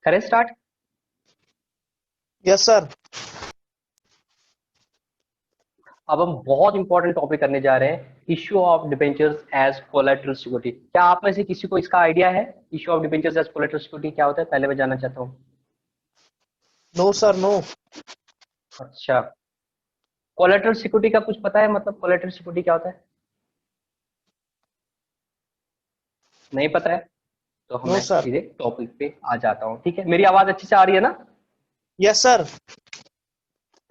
करें start. Yes sir. अब हम बहुत इंपॉर्टेंट टॉपिक करने जा रहे हैं, issue of debentures as collateral security. क्या आप में से किसी को इसका आइडिया है? Issue of debentures as collateral security क्या होता है, पहले मैं जानना चाहता हूँ। No sir, no. अच्छा, कोलेटरल सिक्योरिटी का कुछ पता है, मतलब कोलेटरल सिक्योरिटी क्या होता है? नहीं पता है? तो हम नो मैं सर। सीधे टॉपिक पे आ जाता हूँ। ठीक है, मेरी आवाज अच्छी से आ रही है ना? Yes sir.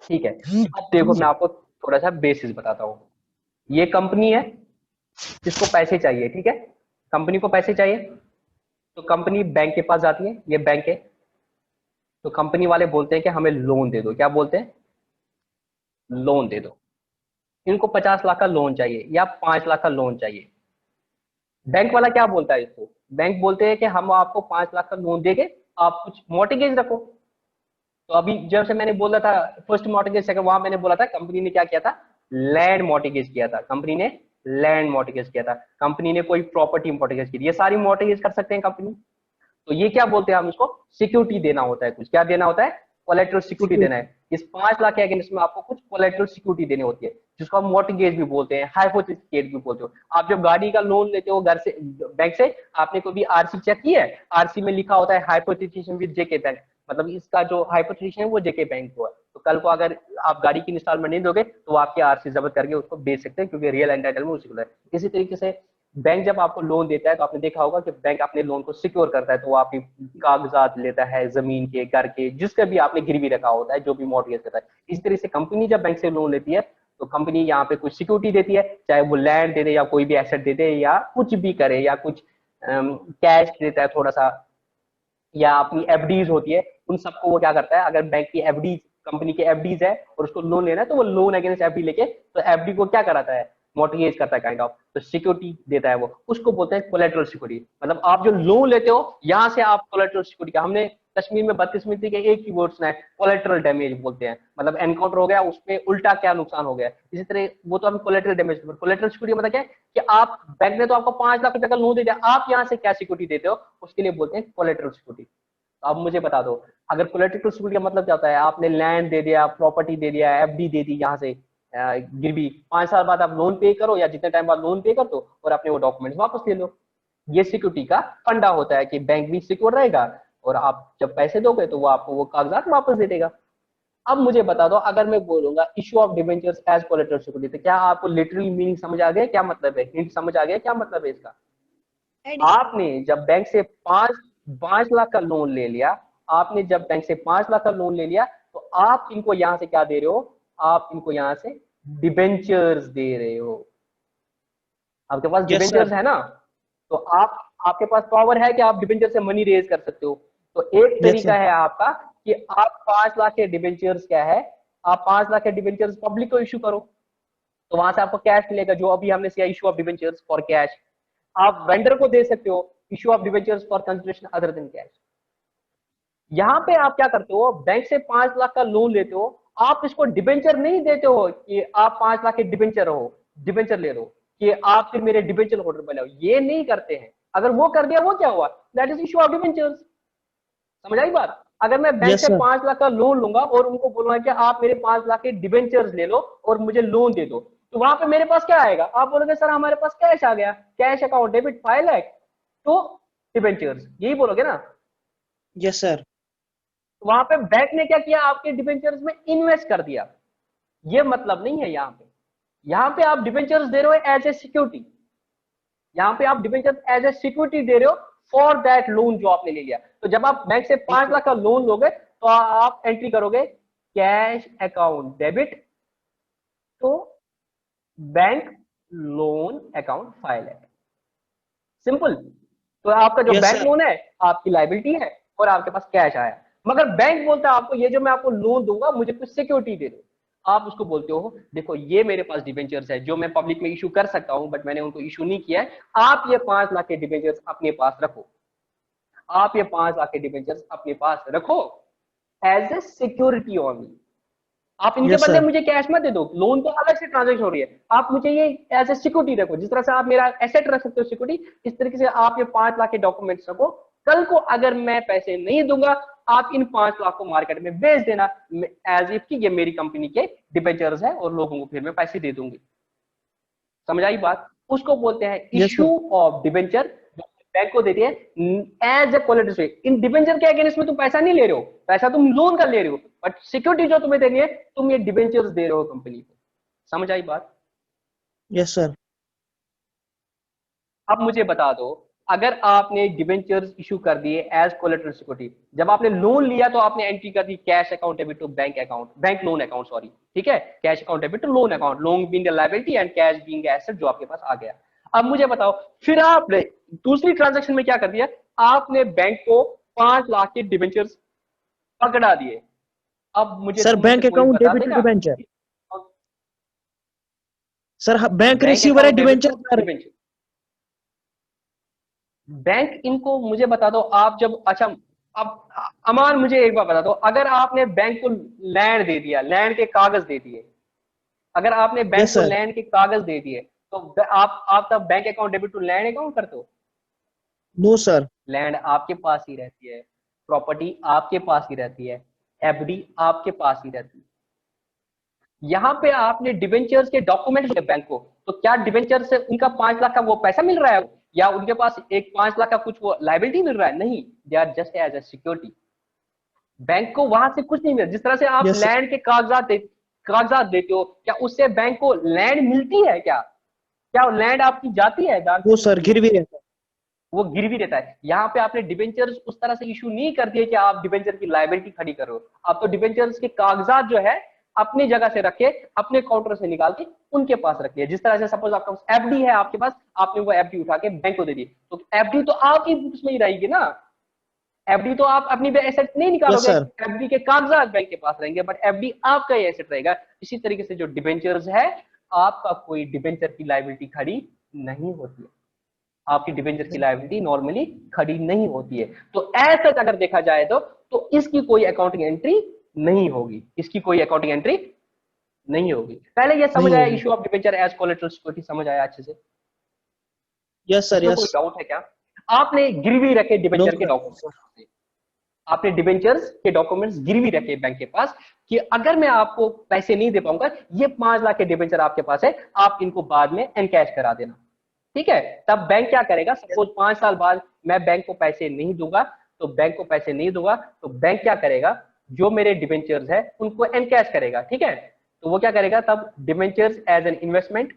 ठीक है। अब देखो, मैं आपको थोड़ा सा बेसिस बताता हूँ। ये कंपनी है, जिसको पैसे चाहिए। ठीक है, कंपनी को पैसे चाहिए तो कंपनी बैंक के पास जाती है। ये बैंक है, तो कंपनी वाले बोलते हैं कि हमें लोन दे दो। क्या बोलते हैं? लोन दे दो। इनको 50 लाख का लोन चाहिए या 5 लाख का लोन चाहिए। बैंक वाला क्या बोलता है इसको? बैंक बोलते हैं कि हम आपको 5 लाख का लोन देंगे, आप कुछ मॉर्टगेज रखो। तो अभी जब से मैंने बोला था फर्स्ट मॉर्टगेज सेकंड, वहां मैंने बोला था कंपनी ने क्या किया था, लैंड मॉर्टगेज किया था। कंपनी ने लैंड मॉर्टगेज किया था, कंपनी ने कोई प्रॉपर्टी मॉर्टगेज की थी। ये सारी मॉर्टगेज कर सकते हैं कंपनी। तो ये क्या बोलते हैं, हम इसको सिक्योरिटी देना होता है। कुछ क्या देना होता है? कोलेटरल सिक्योरिटी देना है। इस 5 लाख के अगेंस्ट में आपको कुछ कोलेटरल सिक्योरिटी देनी होती है, जिसको हम मॉर्टगेज भी बोलते हैं, हाइपोथेकेट भी बोलते हो। आप जब गाड़ी का लोन लेते हो घर से, बैंक से, आपने कोई आरसी चेक किया है? आरसी में लिखा होता है हाइपोथेकेशन विद जेके बैंक, मतलब इसका जो हाइपोथेकेशन है वो जेके बैंक को है। तो कल को अगर आप गाड़ी की इंस्टॉलमेंट नहीं दोगे तो आपकी आरसी जब्त करके उसको बेच सकते हैं, क्योंकि रियल एंटाइटलमेंट उसी को है। इसी तरीके से बैंक जब आपको लोन देता है तो आपने देखा होगा कि बैंक अपने लोन को सिक्योर करता है, तो वो आपकी कागजात लेता है, जमीन के, घर के, जिसका भी आपने गिरवी रखा होता है, जो भी मॉर्टगेज करता है। इस तरह से कंपनी जब बैंक से लोन लेती है तो कंपनी यहाँ पे कुछ सिक्योरिटी देती है, चाहे वो लैंड दे दे या कोई भी एसेट दे दे या कुछ भी करे, या कुछ कैश देता है थोड़ा सा, या अपनी एफडीज होती है, उन सबको वो क्या करता है, अगर बैंक की एफडीज, कंपनी की एफडीज है और उसको लोन लेना है, तो वो लोन अगेंस्ट एफडी लेके तो एफडी को क्या कराता है, मोर्टगेज करता है काइंड ऑफ, तो सिक्योरिटी देता है वो। उसको बोलते हैं कोलेटरल सिक्योरिटी। मतलब आप जो लोन लेते हो यहां से आप कोलेटरल सिक्योरिटी का, हमने कश्मीर में बदकिस्मती के एक ही वर्ड सुना है, कोलेटरल डैमेज बोलते हैं। मतलब एनकाउंटर हो गया, उसमें उल्टा क्या नुकसान हो गया, इसी तरह वो तो हम कोलेटरल डैमेज। कोलेटरल सिक्योरिटी मतलब क्या है कि आप, बैंक ने तो आपको 5 लाख रुपए का लोन दे दिया, आप यहाँ से क्या सिक्योरिटी देते हो, उसके लिए बोलते हैं कोलेटरल सिक्योरिटी। अब मुझे बता दो, अगर कोलेटरल सिक्योरिटी का मतलब क्या होता है, आपने लैंड दे दिया, प्रॉपर्टी दे दिया, एफडी दे दी, यहाँ से गिरवी, 5 साल बाद आप लोन पे करो या जितने टाइम बाद लोन पे कर दो और अपने वो डॉक्यूमेंट्स वापस ले लो। ये सिक्योरिटी का फंडा होता है कि बैंक भी सिक्योर रहेगा और आप जब पैसे दोगे तो वो आपको वो कागजात वापस दे देगा। अब मुझे बता दो, अगर मैं बोलूंगा issue of debentures as collateral security, तो क्या आपको लिटरली मीनिंग समझ आ गया, क्या मतलब है, हिंट समझ आ गया क्या मतलब है इसका? आपने जब बैंक से पांच पांच लाख का लोन ले लिया, आपने जब बैंक से 5 लाख का लोन ले लिया, तो आप इनको यहां से क्या दे रहे हो, आप इनको यहां से डिबेंचर्स दे रहे हो। आपके पास यस सर। डिबेंचर्स है ना, तो आप, आपके पास पावर है कि आप डिबेंचर से मनी रेज कर सकते हो। तो एक यस तरीका सर। है आपका कि आप 5 लाख के डिबेंचर्स क्या है, आप 5 लाख के डिबेंचर्स पब्लिक को इश्यू करो, तो वहां से आपको कैश मिलेगा, जो अभी हमने किया issue of debentures for cash. आप वेंडर को दे सकते हो issue of debentures for consideration other than cash. यहां पे आप क्या करते हो, बैंक से 5 लाख का लोन लेते हो, आप इसको डिबेंचर नहीं देते हो कि आप 5 लाख के डिबेंचर हो, डिबेंचर ले लो कि आप फिर मेरे डिबेंचर होल्डर बने, ये नहीं करते हैं। अगर वो कर दिया, वो क्या हुआ, that is issue of debentures. समझ आई बात? अगर मैं बैंक यस से सर। 5 लाख का लोन लूंगा और उनको बोलूंगा कि आप मेरे 5 लाख के डिबेंचर्स ले लो और मुझे लोन दे दो, तो वहां पे मेरे पास क्या आएगा, आप बोलोगे सर हमारे पास कैश आ गया, कैश अकाउंट डेबिट 5 लाख, तो डिबेंचर्स, यही बोलोगे ना? Yes sir. तो वहां पे बैंक ने क्या किया, आपके डिबेंचर्स में इन्वेस्ट कर दिया। ये मतलब नहीं है यहाँ पे। यहाँ पे आप डिबेंचर्स दे रहे हो एज ए सिक्योरिटी, यहाँ पे आप डिबेंचर्स एज ए सिक्योरिटी दे रहे हो फॉर दैट लोन जो आपने ले लिया। तो जब आप बैंक से 5 लाख का लोन लोगे तो आप एंट्री करोगे कैश अकाउंट डेबिट, तो बैंक लोन अकाउंट फाइल है, सिंपल। तो आपका जो यस बैंक सर। लोन है आपकी लाइबिलिटी है और आपके पास कैश आया। मगर बैंक बोलता है आपको, ये जो मैं आपको लोन दूंगा मुझे कुछ सिक्योरिटी दे दो। आप उसको बोलते हो देखो ये मेरे पास डिबेंचर्स है जो मैं पब्लिक में इशू कर सकता हूं, बट मैंने उनको इशू नहीं किया है, आप ये 5 लाख के डिबेंचर्स अपने पास रखो, आप ये 5 लाख के डिबेंचर्स अपने पास रखो एज ए सिक्योरिटी ओनली। आप इनके यस बदले सर। मुझे कैश मत दे दो, लोन तो अलग से ट्रांजेक्शन हो रही है, आप मुझे ये एज ए सिक्योरिटी रखो, जिस तरह से आप मेरा एसेट रख सकते हो सिक्योरिटी, इस तरीके से आप ये 5 लाख के डॉक्यूमेंट्स रखो कल को अगर मैं पैसे नहीं दूंगा, आप इन 5 लाख को मार्केट में बेच देना एज इफ कि ये मेरी कंपनी के डिबेंचर्स है और लोगों को फिर मैं पैसे दे दूंगी। समझ आई बात? उसको बोलते हैं Yes, issue sir. Of debenture, जो बैंक को देती है एज ए कोलेटरल। इन डिबेंचर के अगेंस्ट में तुम पैसा नहीं ले रहे हो, पैसा तुम लोन का ले रहे हो, बट सिक्योरिटी जो तुम्हें देनी है, तुम ये डिबेंचर्स दे रहे हो कंपनी को। समझ आई बात? Yes, sir. अब मुझे बता दो, अगर आपने डिबेंचर्स इशू कर दिए एज कोलेटरल सिक्योरिटी, जब आपने लोन लिया तो आपने एंट्री कर दी cash account debit to bank account, bank loan account, sorry, ठीक है, cash account debit to loan account, loan being a liability and cash being asset जो आपके पास आ गया। अब मुझे बताओ, फिर आपने दूसरी ट्रांजेक्शन में क्या कर दिया, आपने बैंक को 5 लाख के डिबेंचर्स पकड़ा दिए। अब मुझे Sir, तुम में से bank कोई account बता debit to देगा? debenture. Sir, bank bank receiver है account debit debenture to sir. Debenture, bank इनको मुझे बता दो, आप जब, अच्छा, अब अमान मुझे एक बार बता दो, अगर आपने बैंक को लैंड दे दिया, लैंड के कागज दे दिए, अगर आपने बैंक Yes, को sir. लैंड के कागज दे दिए, तो आप तब bank account debit to land account करते हो? No, sir. लैंड आपके पास ही रहती है, प्रॉपर्टी आपके पास ही रहती है, एफडी आपके पास ही रहती है। यहाँ पे आपने डिबेंचर्स के डॉक्यूमेंट बैंक को, तो क्या डिबेंचर से उनका 5 लाख का वो पैसा मिल रहा है, या उनके पास एक 5 लाख का कुछ वो लायबिलिटी मिल रहा है? नहीं, they are just as a security. Bank को वहां से कुछ नहीं मिला। जिस तरह से आप Yes, sir. लैंड के कागजात देते हो, क्या उससे बैंक को लैंड मिलती है? क्या लैंड आपकी जाती है बैंक? No, sir. गिरवी रहता है. वो गिरवी रहता है। यहाँ पे आपने डिबेंचर्स उस तरह से इशू नहीं कर दिए कि आप डिबेंचर की लायबिलिटी खड़ी करो, आप तो डिबेंचर्स के कागजात जो है अपनी जगह से रखे, अपने काउंटर से निकाल के उनके पास रख लिया। जिस तरह से सपोज आपका पास एफडी है, आपके पास, आपने वो एफडी उठा के बैंक को दे दी, तो एफडी तो आपकी बुक्स में ही रहेगी ना। एफडी तो आप अपनी एसेट नहीं Yes, निकालोगे, sir. एफडी के कागजात बैंक के पास रहेंगे, बट एफडी आपका ही एसेट रहेगा। इसी तरीके से जो डिबेंचर्स है, आपका कोई डिबेंचर की लायबिलिटी खड़ी नहीं होती है, आपकी डिबेंचर की लायबिलिटी नॉर्मली खड़ी नहीं होती है। तो ऐसा अगर देखा जाए तो इसकी कोई अकाउंटिंग एंट्री नहीं होगी, इसकी कोई अकाउंटिंग एंट्री नहीं होगी। पहले ये समझ नहीं आया, होगी. Issue of debenture as collateral security समझ आया अच्छे से? Yes, sir. इसमें कोई Yes. डाउट है क्या? आपने गिरवी रखे No, डिबेंचर के sir. डॉक्यूमेंट्स, आपने डिबेंचर्स के डॉक्यूमेंट्स गिरवी रखे बैंक के पास कि अगर मैं आपको पैसे नहीं दे पाऊंगा, ये 5 लाख के डिबेंचर आपके पास है, आप इनको बाद में एनकैश करा देना, ठीक है? तब बैंक क्या करेगा, सपोज 5 साल बाद मैं बैंक को पैसे नहीं दूंगा, तो बैंक क्या करेगा, जो मेरे डिबेंचर्स है उनको एनकैश करेगा, ठीक है? तो वो क्या करेगा, तब debentures as an investment,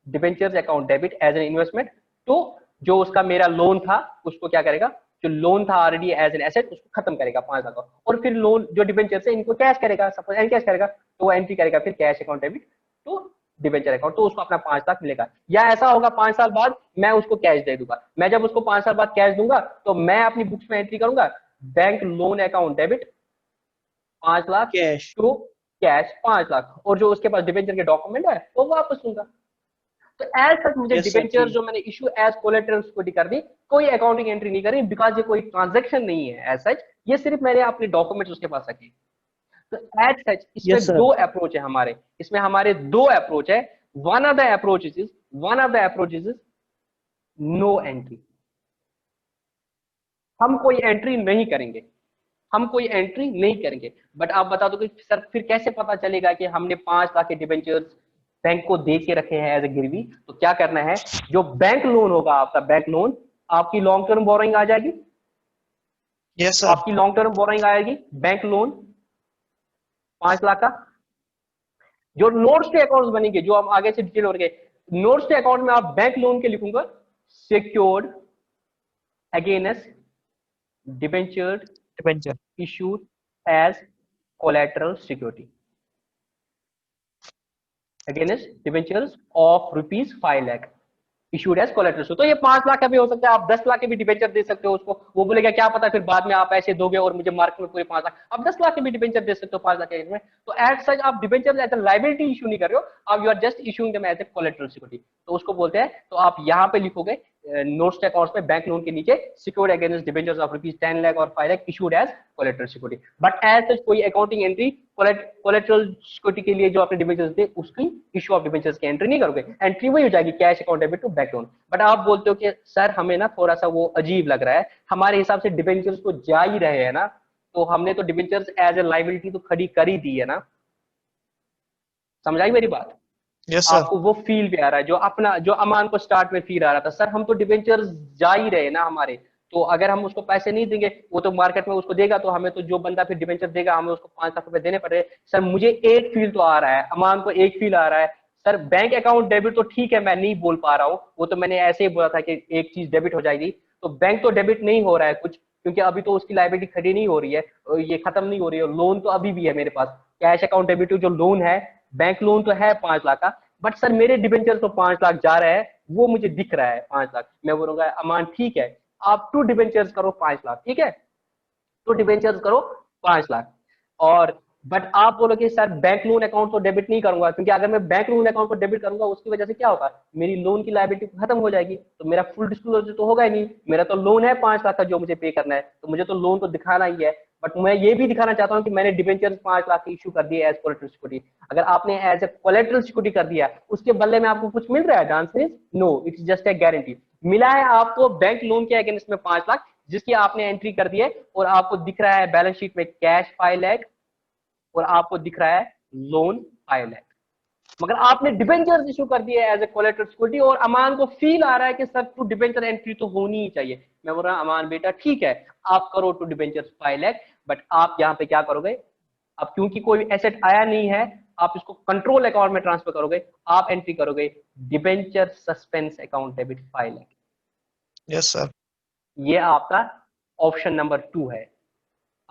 debentures account debit as an investment, तो जो उसका मेरा लोन था उसको क्या करेगा, जो लोन था ऑलरेडी एज एन एसेट, उसको खत्म करेगा 5 लाख का, और फिर लोन जो डिबेंचर से इनको कैश करेगा, सपोज एनकैश करेगा, तो वो एंट्री करेगा फिर कैश अकाउंट डेबिट तो डिबेंचर अकाउंट, तो उसको अपना 5 लाख मिलेगा। या ऐसा होगा 5 साल बाद मैं उसको कैश दे दूंगा, मैं जब उसको 5 साल बाद कैश दूंगा, तो मैं अपनी बुक्स में एंट्री करूंगा bank loan account debit 5 lakh Cash. To cash 5 lakh, और जो उसके पास डिबेंचर के डॉक्यूमेंट है वो वापस दूंगा। तो एज तक मुझे Yes, sir. डिबेंचर ठीक. जो मैंने इशू एज कोलेटरल सिक्योरिटी कर दी, कोई अकाउंटिंग एंट्री नहीं करी, बिकॉज ये कोई ट्रांजैक्शन नहीं है एज सच, ये सिर्फ मैंने अपने डॉक्यूमेंट्स उसके पास रखे। तो एज सच इसमें Yes, sir. दो अप्रोच है हमारे, इसमें हमारे दो अप्रोच है। One of the approaches is no entry, हम कोई एंट्री नहीं करेंगे, बट आप बता दो कि सर फिर कैसे पता चलेगा कि हमने 5 लाख के डिबेंचर्स बैंक को दे के रखे हैं एज ए गिरवी? तो क्या करना है, जो बैंक लोन होगा आपका, बैंक लोन आपकी लॉन्ग टर्म बोरोइंग आ जाएगी, Yes, sir. आपकी लॉन्ग टर्म बोरोइंग आएगी, बैंक लोन 5 लाख का। जो नोट्स टू अकाउंट्स बनेंगे, जो हम आगे से डिटेल हो गए, नोट्स टू अकाउंट में आप बैंक लोन के लिखूंगा secured against debentured Debenture. issued as collateral security against debentures of rupees 5 lakh issued as collateral security। तो ये 5 लाख का भी हो सकता है, आप 10 लाख के भी डिबेंचर दे सकते हो उसको, वो बोलेगा क्या पता फिर बाद में आप ऐसे दोगे और मुझे मार्केट में पूरे 5 लाख, आप 10 लाख के भी डिबेंचर दे सकते हो 5 लाख के में। तो एज सच आप debenture as a liability issue नहीं कर रहे हो, आप you are just issuing them as a collateral security, तो उसको बोलते हैं। तो आप यहाँ पे लिखोगे नोट्स टू अकाउंट्स में बैंक लोन के नीचे secured against debentures of ₹10 lakh और 5 lakh issued as collateral security, but as such कोई अकाउंटिंग एंट्री कोलेटरल सिक्योरिटी के लिए जो आपने डिबेंचर्स थे उसकी इशू ऑफ डिबेंचर्स की एंट्री नहीं करोगे, एंट्री वही हो जाएगी cash account debit to bank loan. But आप बोलते हो कि सर हमें ना थोड़ा सा वो अजीब लग रहा है, हमारे हिसाब से डिबेंचर्स तो जा ही रहे हैं ना, तो हमने तो डिबेंचर्स एज ए लायबिलिटी तो खड़ी कर ही दी है ना। समझाई मेरी बात? Yes sir. आपको वो फील भी आ रहा है जो अपना, जो अमान को स्टार्ट में फील आ रहा था, सर हम तो डिबेंचर्स जा ही रहे ना हमारे, तो अगर हम उसको पैसे नहीं देंगे वो तो मार्केट में उसको देगा, तो हमें तो जो बंदा फिर डिबेंचर देगा हमें उसको 5 लाख रुपए देने पड़ रहे। सर मुझे एक फील तो आ रहा है, अमान को एक फील आ रहा है। सर बैंक अकाउंट डेबिट तो ठीक है, मैं नहीं बोल पा रहा हूँ, वो तो मैंने ऐसे ही बोला था कि एक चीज डेबिट हो जाएगी, तो बैंक तो डेबिट नहीं हो रहा है कुछ, क्योंकि अभी तो उसकी लायबिलिटी खड़ी नहीं हो रही है, ये खत्म नहीं हो रही है, लोन तो अभी भी है मेरे पास, कैश अकाउंट डेबिट जो लोन है, बैंक लोन तो है 5 लाख का, बट सर मेरे डिबेंचर तो 5 लाख जा रहे हैं, वो मुझे दिख रहा है 5 लाख। मैं बोलूंगा अमान ठीक है, आप 2 डिबेंचर्स करो 5 लाख, ठीक है, 2 डिबेंचर्स करो 5 लाख। और बट आप बोलोगे सर बैंक लोन अकाउंट तो डेबिट नहीं करूंगा, क्योंकि अगर मैं बैंक लोन अकाउंट को डेबिट करूंगा उसकी वजह से क्या होगा, मेरी लोन की लायबिलिटी खत्म हो जाएगी, तो मेरा फुल डिस्क्लोजर तो होगा ही नहीं, मेरा तो लोन है 5 लाख का जो मुझे पे करना है, तो मुझे तो लोन तो दिखाना ही है, बट मैं ये भी दिखाना चाहता हूँ कि मैंने डिबेंचर 5 लाख की इशू कर दिए एज कोलेटरल सिक्योरिटी। अगर आपने एज ए कोलेटरल सिक्योरिटी कर दिया उसके बदले में आपको कुछ मिल रहा है? Answer is no, it's just a guarantee. मिला है आपको बैंक लोन के अगेंस्ट में 5 लाख जिसकी आपने एंट्री कर दी है, और आपको दिख रहा है बैलेंस शीट में कैश 5 लाख और आपको दिख रहा है लोन 5 लाख, मगर आपने डिबेंचर इशू कर दिया एज ए कोलेटरल सिक्योरिटी, और अमान को फील आ रहा है कि सर टू डिबेंचर एंट्री तो होनी ही चाहिए। मैं बोल रहा हूं अमान बेटा ठीक है आप करो टू डिबेंचर 5 लाख, बट आप यहाँ पे क्या करोगे, अब क्योंकि कोई एसेट आया नहीं है आप इसको कंट्रोल अकाउंट में ट्रांसफर करोगे, आप एंट्री करोगे debenture suspense account debit 5 lakh. Yes sir. ये आपका ऑप्शन नंबर 2 है।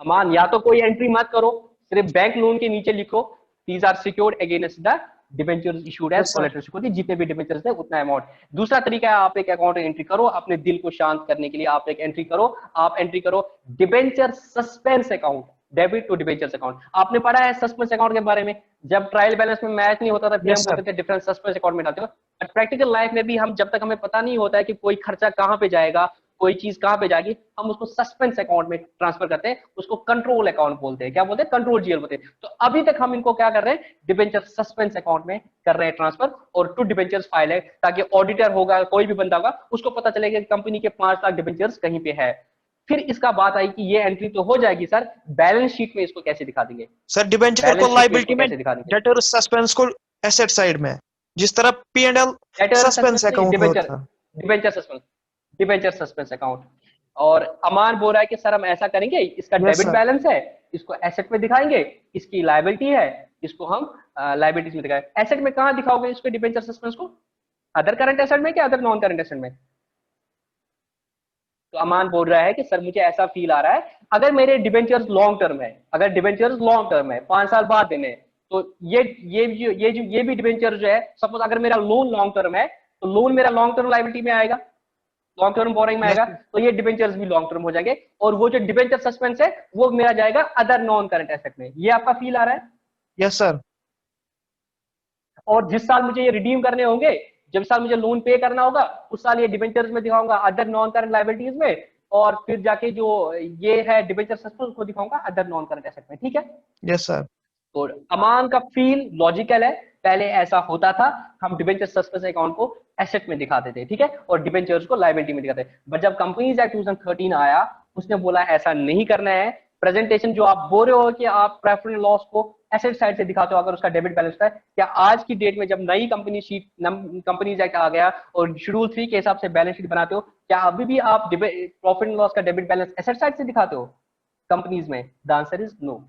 अमान या तो कोई एंट्री मत करो, सिर्फ बैंक लोन के नीचे लिखो these are secured against the debentures issued as collateral security, जितने भी डिबेंचर्स है उतना अमाउंट। दूसरा तरीका है आप एक अकाउंट एंट्री करो, अपने दिल को शांत करने के लिए आप एक एंट्री करो, आप एंट्री करो debenture suspense account debit to debentures account. आपने पढ़ा है सस्पेंस अकाउंट के बारे में, जब ट्रायल बैलेंस में मैच नहीं होता था फिर हम बोलते थे डिफरेंस सस्पेंस अकाउंट में डालते हो, बट प्रैक्टिकल लाइफ में भी हम जब तक हमें पता नहीं होता है कि कोई खर्चा कहां पे जाएगा, कोई चीज कहां पे जाएगी, हम उसको सस्पेंस अकाउंट में ट्रांसफर करते हैं, उसको कंट्रोल अकाउंट बोलते हैं। क्या बोलते हैं? कंट्रोल जीएल बोलते हैं। तो अभी तक हम इनको क्या कर रहे हैं, डिबेंचर सस्पेंस अकाउंट में कर रहे हैं ट्रांसफर, और टू डिबेंचर्स फाइल है, ताकि ऑडिटर होगा कोई भी बंदा होगा उसको पता चलेगा कि कंपनी के 5 लाख डिबेंचर्स कहीं पे है। फिर इसका बात आई कि ये एंट्री तो हो जाएगी सर, बैलेंस शीट में इसको कैसे दिखा देंगे? सर डिबेंचर को लायबिलिटी में, डेटर सस्पेंस को एसेट साइड में, जिस तरह P&L सस्पेंस अकाउंट में होता है। Debenture suspense account. और अमान बोल रहा है कि सर हम ऐसा करेंगे, इसका डेबिट बैलेंस है, इसको एसेट में दिखाएंगे, इसकी लायबिलिटी है, इसको हम लायबिलिटीज में दिखाएंगे। एसेट में कहां दिखाओगे इसको डिबेंचर सस्पेंस को? अदर करंट एसेट में क्या अदर नॉन करंट एसेट में? तो अमान बोल रहा है कि सर मुझे ऐसा फील आ रहा है अगर मेरे डिबेंचर्स लॉन्ग टर्म है, अगर डिबेंचर्स लॉन्ग टर्म है 5 साल बाद देने, तो ये भी डिबेंचर जो है, सपोज अगर मेरा लोन लॉन्ग टर्म है तो लोन मेरा लॉन्ग टर्म लायबिलिटी में आएगा, लॉन्ग टर्म बोरिंग में आएगा, तो ये डिबेंचर्स भी लॉन्ग टर्म हो जाएंगे, और वो जो डिबेंचर सस्पेंस है वो मेरा जाएगा अदर नॉन करंट एसेट में। ये आपका फील आ रहा है? Yes sir. और जिस साल मुझे ये रिडीम करने होंगे, जब साल मुझे लोन पे करना होगा, उस साल ये डिबेंचर्स में दिखाऊंगा अदर नॉन करंट लायबिलिटीज में, और फिर जाके जो ये है डिबेंचर सस्पेंस उसको दिखाऊंगा अदर नॉन करंट एसेट में। ठीक है? Yes sir. तो अमान का फील लॉजिकल है, पहले ऐसा होता था, हम डिबेंचर सस्पेंस अकाउंट को एसेट में दिखाते थे, ठीक है, और डिबेंचर्स को लायबिलिटी में दिखाते थे। बट जब कंपनीज एक्ट 2013 आया, उसने बोला ऐसा नहीं करना है। प्रेजेंटेशन जो आप बोल रहे हो कि आप प्रॉफिट एंड लॉस को एसेट साइड से दिखाते हो अगर उसका डेबिट बैलेंस है, क्या आज की डेट में जब नई कंपनीज एक्ट आ गया और शेड्यूल 3 के हिसाब से बैलेंस शीट बनाते हो, क्या अभी भी आप प्रॉफिट एंड लॉस का डेबिट बैलेंस एसेट साइड से दिखाते हो कंपनीज में? The answer is no.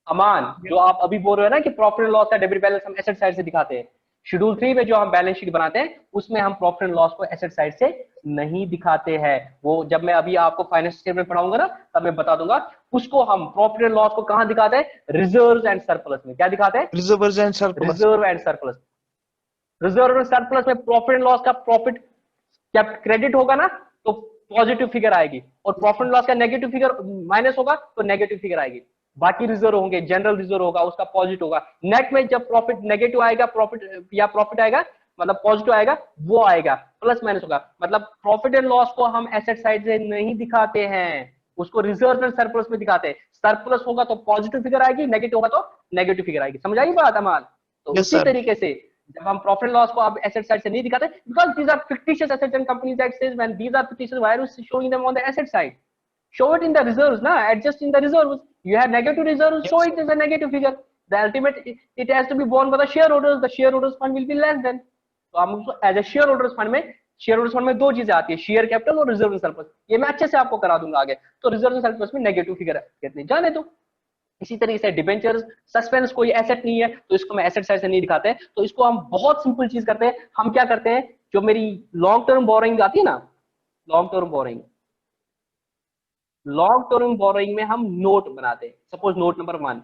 Aman, जो आप अभी बोल रहे हो ना कि प्रॉफिट एंड लॉस का डेबिट बैलेंस हम एसेट साइड से दिखाते हैं, शेड्यूल 3 में जो हम बैलेंस शीट बनाते हैं उसमें हम प्रॉफिट एंड लॉस को एसेट साइड से नहीं दिखाते हैं। वो जब मैं अभी आपको फाइनेंशियल स्टेटमेंट पढ़ाऊंगा ना तब मैं बता दूंगा, उसको हम प्रॉफिट एंड लॉस को कहां दिखाते हैं? रिजर्व्स एंड सरप्लस में। क्या दिखाते हैं? Reserves and surplus. Reserve and surplus. Reserve and surplus में प्रॉफिट एंड लॉस का प्रॉफिट क्या क्रेडिट होगा ना तो पॉजिटिव फिगर आएगी, और प्रॉफिट एंड लॉस का नेगेटिव फिगर माइनस होगा तो नेगेटिव फिगर आएगी। बाकी रिजर्व होंगे, जनरल रिजर्व होगा उसका पॉजिटिव होगा। नेट में जब प्रॉफिट नेगेटिव आएगा, प्रॉफिट या प्रॉफिट आएगा मतलब पॉजिटिव आएगा वो आएगा, प्लस माइनस होगा। मतलब प्रॉफिट एंड लॉस को हम एसेट साइड से नहीं दिखाते हैं, उसको रिजर्व एंड सरप्लस में दिखाते हैं। सरप्लस होगा तो पॉजिटिव फिगर आएगी, नेगेटिव होगा तो नेगेटिव फिगर आएगी। समझ आई बात अमान? तो यस उसी सर। तरीके से जब हम प्रॉफिट एंड लॉस को आप एसेट साइड से नहीं दिखाते, because these are fictitious assets and companies that says when these are fictitious, why are you showing them on the asset side? Show it in the reserves, na, adjust in the reserves. You have negative reserves, show yes it as a negative figure. The ultimate, it has to be borne by the shareholders. The shareholders fund will be less than. तो हम उसको as a shareholders fund में दो चीजें आती है, share capital और reserve surplus. ये मैं अच्छे से आपको करा दूंगा आगे। तो रिजर्व सरप्लस में नेगेटिव फिगर कितनी जाने दो। इसी तरीके से डिबेंचर्स सस्पेंस कोई एसेट नहीं है तो इसको मैं एसेट साइड से नहीं दिखाते, तो इसको हम बहुत सिंपल चीज करते हैं। हम क्या करते हैं, जो मेरी लॉन्ग टर्म बोरोइंग आती है ना, long term borrowing, long term borrowing में हम नोट बनाते हैं। सपोज नोट नंबर 1,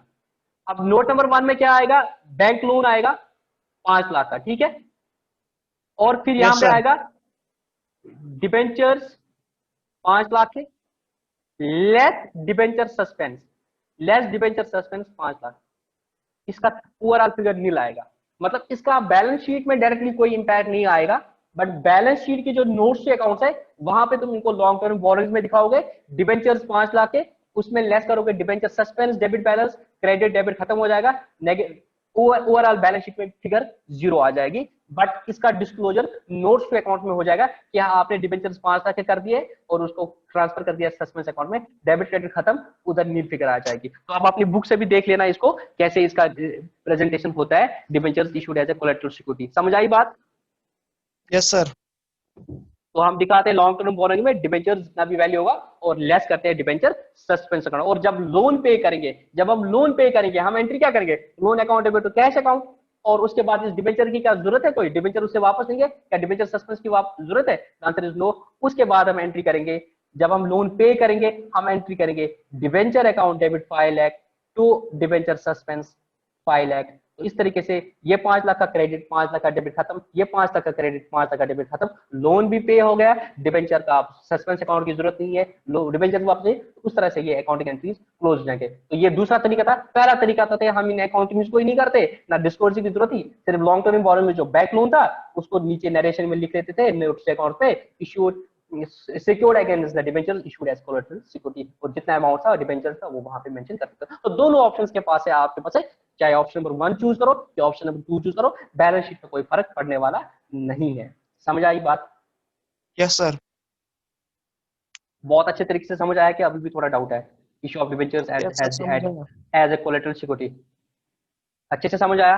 अब नोट नंबर 1 में क्या आएगा, बैंक लोन आएगा 5 लाख का, ठीक है। और फिर यहां यस पे सर। आएगा डिबेंचर्स 5 लाख के, less debenture suspense, less debenture suspense 5 lakh. इसका ओवरऑल फिगर नील आएगा। मतलब इसका बैलेंस शीट में डायरेक्टली कोई इंपैक्ट नहीं आएगा, बट बैलेंस शीट की जो नोट्स के अकाउंट्स है वहां पे तुम इनको लॉन्ग टर्म बोरोइंग्स में दिखाओगे, डिबेंचर्स 5 लाख के, उसमें लेस करोगे debenture suspense, debit balance, credit debit खत्म हो जाएगा, ओवरऑल बैलेंस शीट में फिगर 0 आ जाएगी। बट इसका डिस्क्लोजर नोट्स टू अकाउंट में हो जाएगा कि हाँ आपने डिबेंचर्स 5 लाख के कर दिए और उसको ट्रांसफर कर दिया सस्पेंस अकाउंट में, डेबिट क्रेडिट खत्म, उधर नील फिगर आ जाएगी। तो आप अपनी बुक से भी देख लेना इसको कैसे इसका प्रेजेंटेशन होता है, debentures issued as a collateral security. समझ आई बात? Yes sir. तो हम दिखाते हैं लॉन्ग टर्म बोरोइंग में डिबेंचर जितना भी वैल्यू होगा और लेस करते हैं डिबेंचर सस्पेंस अकाउंट। और जब लोन पे करेंगे, जब हम लोन पे करेंगे हम एंट्री क्या करेंगे, loan account debit to cash account. और उसके बाद इस डिबेंचर की क्या जरूरत है, कोई डिबेंचर उससे वापस लेंगे क्या, डिबेंचर सस्पेंस की जरूरत है? Answer is no. उसके बाद हम एंट्री करेंगे, जब हम लोन पे करेंगे हम एंट्री करेंगे debenture account debit 5 lakh to debenture suspense 5 lakh. तो इस तरीके से ये 5 लाख का क्रेडिट, 5 लाख का डेबिट खत्म, ये 5 लाख का क्रेडिट, 5 लाख का डेबिट खत्म, लोन भी पे हो गया, डिबेंचर का सस्पेंस अकाउंट की जरूरत नहीं है, डिबेंचर वापस नहीं। उस तरह से ये अकाउंटिंग एंट्रीज क्लोज हो जाएंगे। तो ये दूसरा तरीका था। पहला तरीका था हम इन अकाउंटिंग को ही नहीं करते, ना डिस्क्लोजर की जरूरत थी, सिर्फ लॉन्ग टर्म बोरोइंग में जो बैंक लोन था उसको नीचे नरेशन में लिख लेते थे नोट्स अकाउंट पे, issued secured against the debenture issued as collateral security, और जितना अमाउंट था डिबेंचर था वो वहां पे मेंशन कर सकते। तो दोनों ऑप्शंस के पास है आपके पास है, चाहे ऑप्शन नंबर 1 चूज करो या ऑप्शन नंबर 2 चूज करो, बैलेंस शीट में कोई फर्क पड़ने वाला नहीं है। समझ आई बात? Yes sir. बहुत अच्छे तरीके से समझ आया कि अभी भी थोड़ा डाउट है? Issue of debentures yes sir, समझ आया। एज ए कोलेटरल सिक्योरिटी अच्छे से समझ आया?